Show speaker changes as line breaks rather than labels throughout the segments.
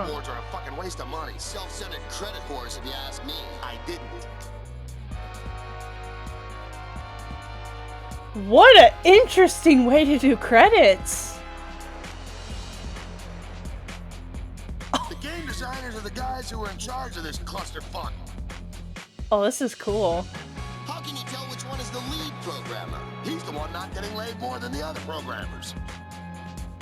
Leaderboards are a fucking waste of money.
Self-centered credit whores, if you ask me.
I didn't.
What an interesting way to do credits.
The game designers are the guys who are in charge of this clusterfuck.
Oh, this is cool.
How can you tell which one is the lead programmer?
He's the one not getting laid more than the other programmers.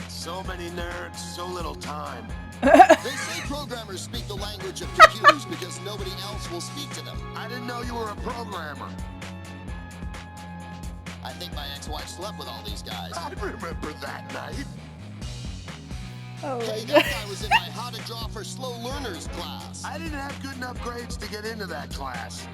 So many nerds, so little time.
They say programmers speak the language of computers because nobody else will speak to them.
I didn't know you were a programmer.
I think my ex-wife slept with all these guys.
I remember that night.
Oh my
Hey,
god.
that guy was in my How to Draw for Slow Learners class.
I didn't have good enough grades to get into that class.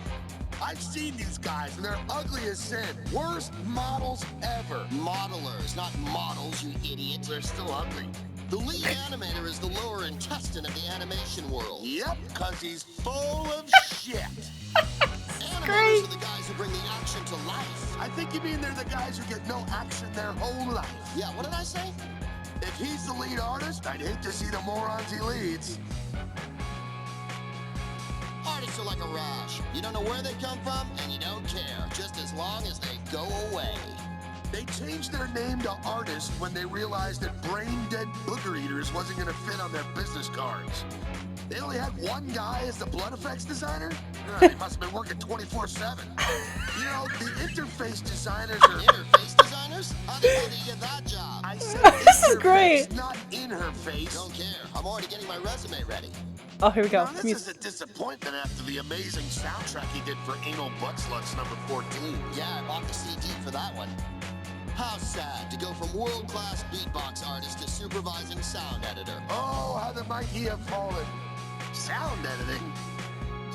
I've seen these guys, and they're ugly as sin. Worst models ever.
Modelers, not models, you idiots.
They're still ugly.
The lead animator is the lower intestine of the animation world.
Yep, because he's full of shit.
Animators are the guys who bring the action to life.
I think you mean they're the guys who get no action their whole life.
Yeah, what did I say?
If he's the lead artist, I'd hate to see the morons he leads.
Artists are like a rash. You don't know where they come from, and you don't care, just as long as they go away.
They changed their name to artist when they realized that brain-dead booger eaters wasn't going to fit on their business cards. They only had one guy as the blood effects designer? He must have been working 24/7. You know, the interface designers are...
Interface designers? How the hell did you get that job?
I said
This is
interface,
great.
not in her face.
Don't care. I'm already getting my resume ready.
Oh, here we go.
Now, this is a disappointment after the amazing soundtrack he did for Anal Butt Sluts number 14.
Yeah, I bought the CD for that one. How sad to go from world-class beatbox artist to supervising sound editor.
Oh, how the might he have fallen. Sound editing?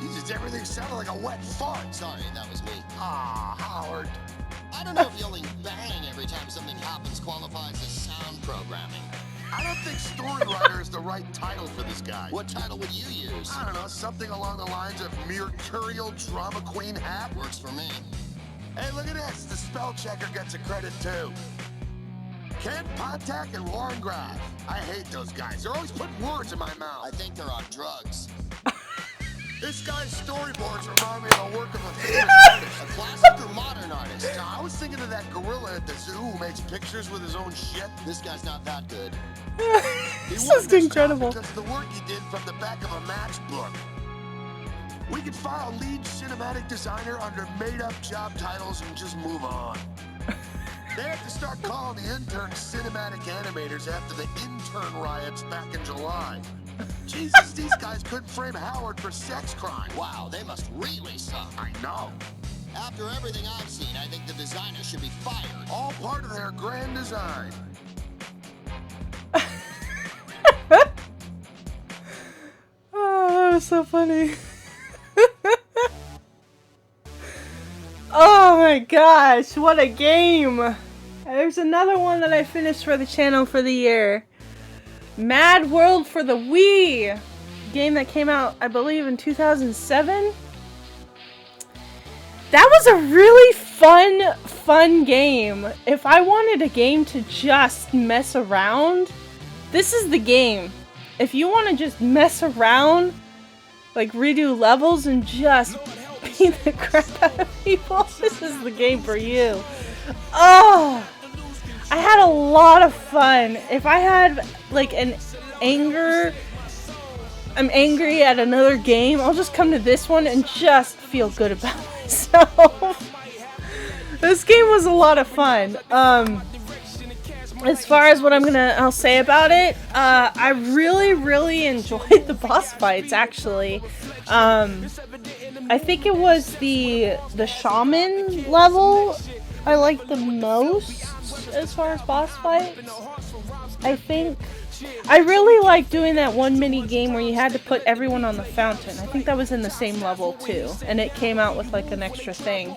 Jesus, everything sounded like a wet fart.
Sorry, that was me.
Ah, Howard.
I don't know if yelling bang every time something happens qualifies as sound programming.
I don't think story writer is the right title for this guy.
What title would you use?
I don't know, something along the lines of mercurial drama queen hat.
Works for me.
Hey, look at this. The spell checker gets a credit too. Kent Pontac and Warren Graff. I hate those guys. They're always putting words in my mouth.
I think they're on drugs.
This guy's storyboards remind me of the work of a famous artist.
A classic or modern artist?
Now, I was thinking of that gorilla at the zoo who makes pictures with his own shit.
This guy's not that good.
He
This
won
is
this
incredible.
job because of the work he did from the back of a matchbook. We could file lead cinematic designer under made-up job titles and just move on. They have to start calling the interns cinematic animators after the intern riots back in July. Jesus, these guys couldn't frame Howard for sex crime.
Wow, they must really suck.
I know.
After everything I've seen, I think the designer should be fired.
All part of their grand design.
Oh, that was so funny. Oh my gosh, what a game! There's another one that I finished for the channel for the year. Madworld for the Wii! Game that came out, I believe, in 2007. That was a really fun game. If I wanted a game to just mess around, this is the game. If you want to just mess around, like redo levels and just beat the crap out of people, this is the game for you. Oh, I had a lot of fun. If I had like I'm angry at another game, I'll just come to this one and just feel good about myself. This game was a lot of fun. As far as what I'll say about it, I really enjoyed the boss fights, actually. I think it was the shaman level I liked the most as far as boss fights. I think I really liked doing that one mini game where you had to put everyone on the fountain. I think that was in the same level too, and it came out with like an extra thing.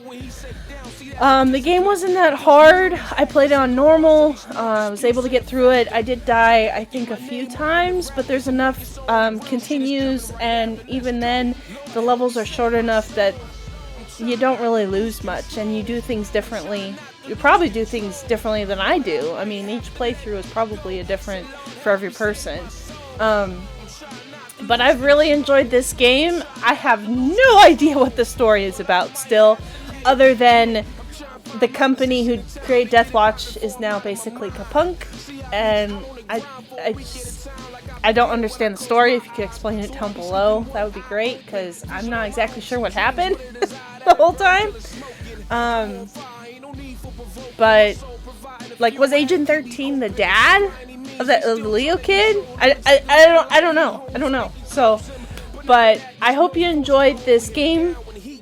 The game wasn't that hard. I played it on normal. I was able to get through it. I did die, I think, a few times, but there's enough continues, and even then, the levels are short enough that you don't really lose much, and you do things differently. You probably do things differently than I do. I mean, each playthrough is probably a different for every person. But I've really enjoyed this game. I have no idea what the story is about still, other than the company who created Death Watch is now basically kapunk, and I don't understand the story. If you could explain it down below, that would be great, because I'm not exactly sure what happened the whole time. But like, was Agent 13 the dad of the Leo kid? I don't know. So, but I hope you enjoyed this game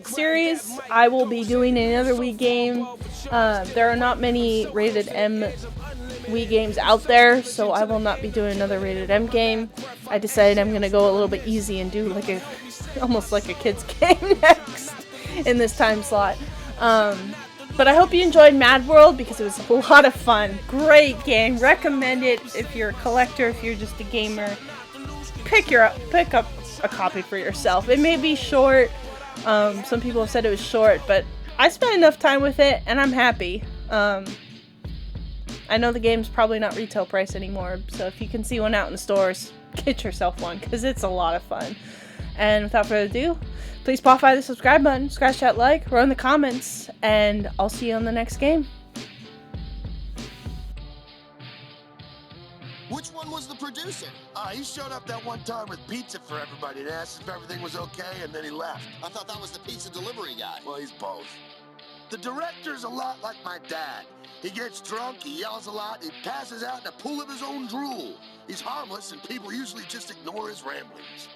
series. I will be doing another Wii game. There are not many rated M Wii games out there, so I will not be doing another rated M game. I decided I'm gonna go a little bit easy and do like almost like a kid's game next in this time slot. But I hope you enjoyed Madworld, because it was a lot of fun. Great game. Recommend it if you're a collector, if you're just a gamer. Pick up a copy for yourself. It may be short. Some people have said it was short, but I spent enough time with it, and I'm happy. I know the game's probably not retail price anymore, so if you can see one out in the stores, get yourself one, because it's a lot of fun. And without further ado, please pop by the subscribe button, scratch that like, or in the comments, and I'll see you on the next game.
Which one was the producer?
He showed up that one time with pizza for everybody and asked if everything was okay, and then he left.
I thought that was the pizza delivery guy.
Well, he's both. The director's a lot like my dad. He gets drunk, he yells a lot, he passes out in a pool of his own drool. He's harmless, and people usually just ignore his ramblings.